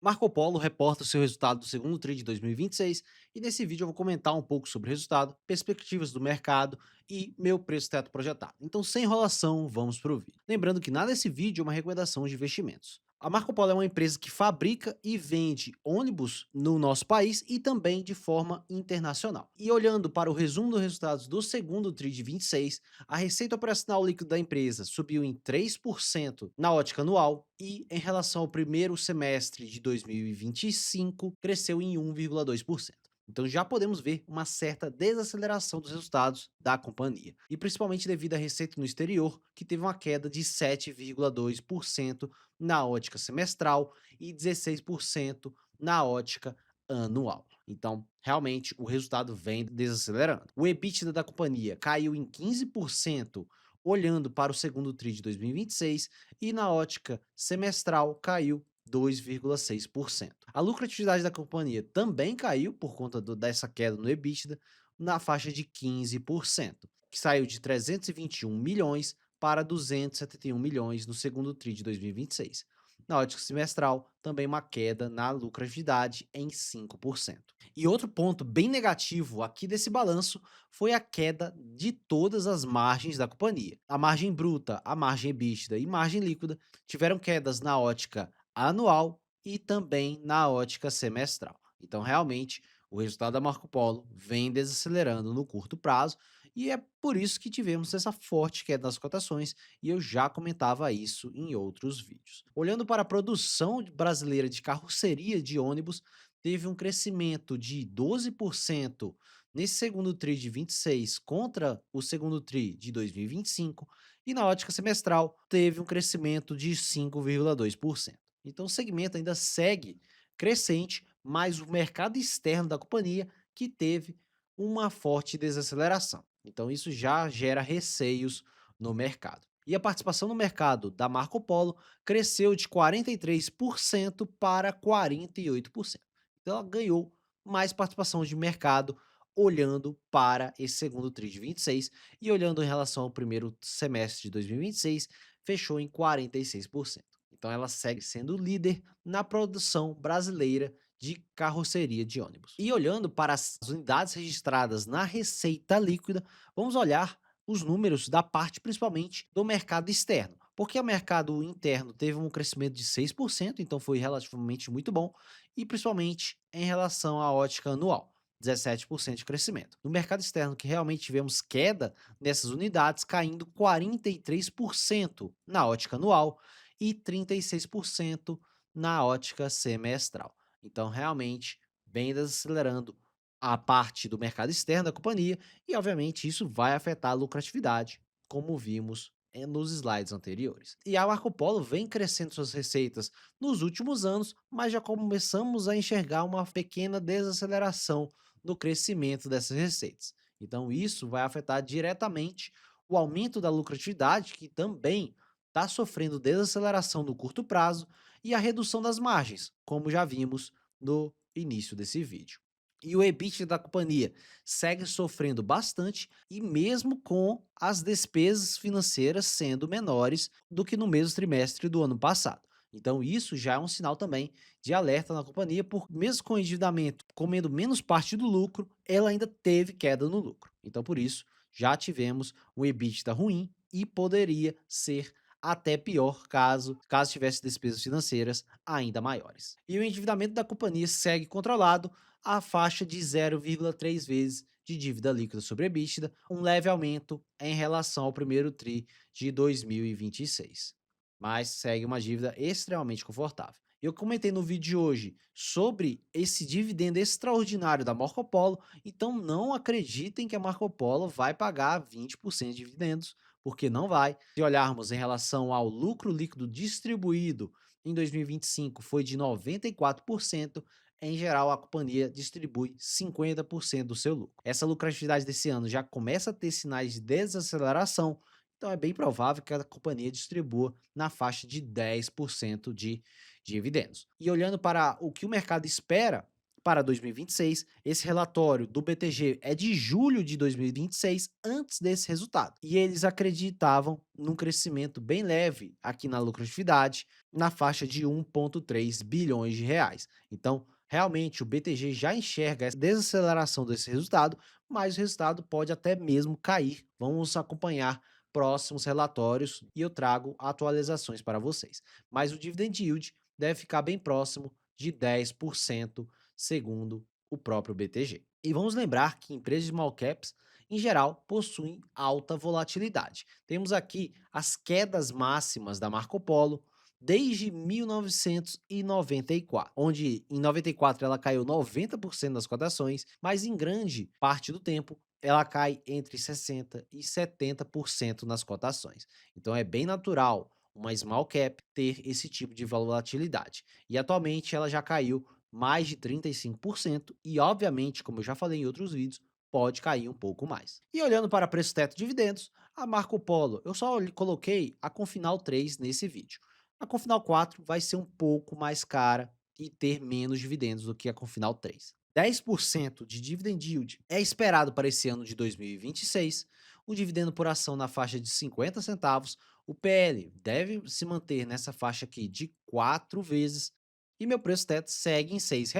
Marco Polo reporta o seu resultado do segundo TRI de 2026 e nesse vídeo eu vou comentar um pouco sobre o resultado, perspectivas do mercado e meu preço teto projetado. Então, sem enrolação, vamos para o vídeo. Lembrando que nada desse vídeo é uma recomendação de investimentos. A Marco Polo é uma empresa que fabrica e vende ônibus no nosso país e também de forma internacional. E olhando para o resumo dos resultados do segundo TRI de 26, a receita operacional líquida da empresa subiu em 3% na ótica anual e, em relação ao primeiro semestre de 2025, cresceu em 1,2%. Então já podemos ver uma certa desaceleração dos resultados da companhia, e principalmente devido à receita no exterior, que teve uma queda de 7,2% na ótica semestral e 16% na ótica anual. Então, realmente, o resultado vem desacelerando. O EBITDA da companhia caiu em 15% olhando para o segundo TRI de 2026 e na ótica semestral caiu 2,6%. A lucratividade da companhia também caiu por conta dessa queda no EBITDA na faixa de 15%, que saiu de 321 milhões para 271 milhões no segundo TRI de 2026. Na ótica semestral, também uma queda na lucratividade em 5%. E outro ponto bem negativo aqui desse balanço foi a queda de todas as margens da companhia. A margem bruta, a margem EBITDA e margem líquida tiveram quedas na ótica anual e também na ótica semestral. Então, realmente, o resultado da Marco Polo vem desacelerando no curto prazo e é por isso que tivemos essa forte queda nas cotações e eu já comentava isso em outros vídeos. Olhando para a produção brasileira de carroceria de ônibus, teve um crescimento de 12% nesse segundo TRI de 26 contra o segundo TRI de 2025 e na ótica semestral teve um crescimento de 5,2%. Então o segmento ainda segue crescente, mas o mercado externo da companhia que teve uma forte desaceleração. Então isso já gera receios no mercado. E a participação no mercado da Marco Polo cresceu de 43% para 48%. Então ela ganhou mais participação de mercado olhando para esse segundo TRI de 26 e olhando em relação ao primeiro semestre de 2026, fechou em 46%. Então ela segue sendo líder na produção brasileira de carroceria de ônibus. E olhando para as unidades registradas na receita líquida, vamos olhar os números da parte principalmente do mercado externo, porque o mercado interno teve um crescimento de 6%, então foi relativamente muito bom, e principalmente em relação à ótica anual. 17% de crescimento. No mercado externo, que realmente tivemos queda nessas unidades, caindo 43% na ótica anual e 36% na ótica semestral. Então, realmente, vem desacelerando a parte do mercado externo da companhia e, obviamente, isso vai afetar a lucratividade, como vimos nos slides anteriores. E a Marco Polo vem crescendo suas receitas nos últimos anos, mas já começamos a enxergar uma pequena desaceleração no crescimento dessas receitas. Então, isso vai afetar diretamente o aumento da lucratividade, que também está sofrendo desaceleração no curto prazo, e a redução das margens, como já vimos no início desse vídeo. E o EBITDA da companhia segue sofrendo bastante e mesmo com as despesas financeiras sendo menores do que no mesmo trimestre do ano passado. Então isso já é um sinal também de alerta na companhia, por mesmo com o endividamento comendo menos parte do lucro, ela ainda teve queda no lucro. Então por isso já tivemos um EBITDA ruim e poderia ser até pior caso tivesse despesas financeiras ainda maiores. E o endividamento da companhia segue controlado à faixa de 0,3 vezes de dívida líquida sobre EBITDA, um leve aumento em relação ao primeiro TRI de 2026. Mas segue uma dívida extremamente confortável. Eu comentei no vídeo de hoje sobre esse dividendo extraordinário da Marco Polo, então não acreditem que a Marco Polo vai pagar 20% de dividendos, porque não vai. Se olharmos em relação ao lucro líquido distribuído em 2025 foi de 94%, em geral a companhia distribui 50% do seu lucro. Essa lucratividade desse ano já começa a ter sinais de desaceleração, então é bem provável que a companhia distribua na faixa de 10% de dividendos. E olhando para o que o mercado espera para 2026, esse relatório do BTG é de julho de 2026, antes desse resultado. E eles acreditavam num crescimento bem leve aqui na lucratividade, na faixa de 1,3 bilhões de reais. Então, realmente, o BTG já enxerga essa desaceleração desse resultado, mas o resultado pode até mesmo cair. Vamos acompanhar próximos relatórios e eu trago atualizações para vocês. Mas o dividend yield deve ficar bem próximo de 10%, segundo o próprio BTG. E vamos lembrar que empresas de small caps, em geral, possuem alta volatilidade. Temos aqui as quedas máximas da Marco Polo desde 1994, onde em 94 ela caiu 90% das cotações, mas em grande parte do tempo ela cai entre 60% e 70% nas cotações. Então é bem natural uma small cap ter esse tipo de volatilidade. E atualmente ela já caiu mais de 35% e, obviamente, como eu já falei em outros vídeos, pode cair um pouco mais. E olhando para preço teto de dividendos, a Marco Polo, eu só coloquei a Confinal 3 nesse vídeo. A Confinal 4 vai ser um pouco mais cara e ter menos dividendos do que a Confinal 3. 10% de dividend yield é esperado para esse ano de 2026, o dividendo por ação na faixa de 50 centavos, o PL deve se manter nessa faixa aqui de 4 vezes e meu preço teto segue em R$ 6,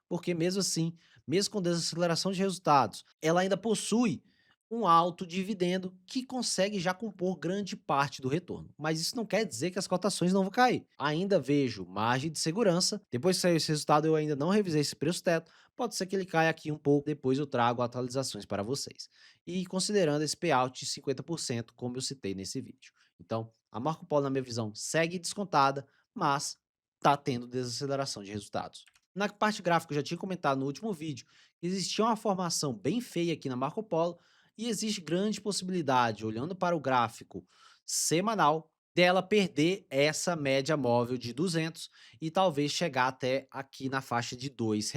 porque mesmo assim, mesmo com desaceleração de resultados, ela ainda possui um alto dividendo que consegue já compor grande parte do retorno. Mas isso não quer dizer que as cotações não vão cair. Ainda vejo margem de segurança. Depois que sair esse resultado, eu ainda não revisei esse preço teto. Pode ser que ele caia aqui um pouco, depois eu trago atualizações para vocês. E considerando esse payout de 50%, como eu citei nesse vídeo. Então, a Marco Polo, na minha visão, segue descontada, mas está tendo desaceleração de resultados. Na parte gráfica, eu já tinha comentado no último vídeo que existia uma formação bem feia aqui na Marco Polo e existe grande possibilidade, olhando para o gráfico semanal, dela perder essa média móvel de 200 e talvez chegar até aqui na faixa de R$ 2.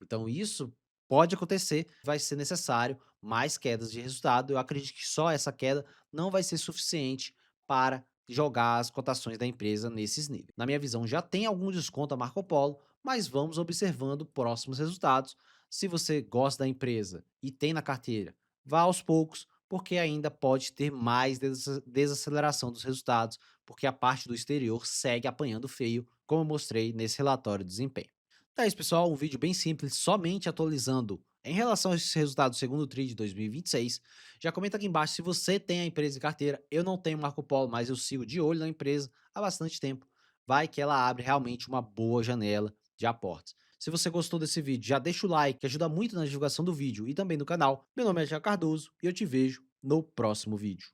Então isso pode acontecer, vai ser necessário mais quedas de resultado. Eu acredito que só essa queda não vai ser suficiente para jogar as cotações da empresa nesses níveis. Na minha visão, já tem algum desconto a Marco Polo, mas vamos observando próximos resultados. Se você gosta da empresa e tem na carteira, vá aos poucos, porque ainda pode ter mais desaceleração dos resultados, porque a parte do exterior segue apanhando feio, como eu mostrei nesse relatório de desempenho. Então é isso, pessoal, um vídeo bem simples, somente atualizando em relação a esses resultados segundo o TRI de 2026. Já comenta aqui embaixo se você tem a empresa em carteira. Eu não tenho Marco Polo, mas eu sigo de olho na empresa há bastante tempo. Vai que ela abre realmente uma boa janela de aportes. Se você gostou desse vídeo, já deixa o like, que ajuda muito na divulgação do vídeo e também do canal. Meu nome é Tiago Cardoso e eu te vejo no próximo vídeo.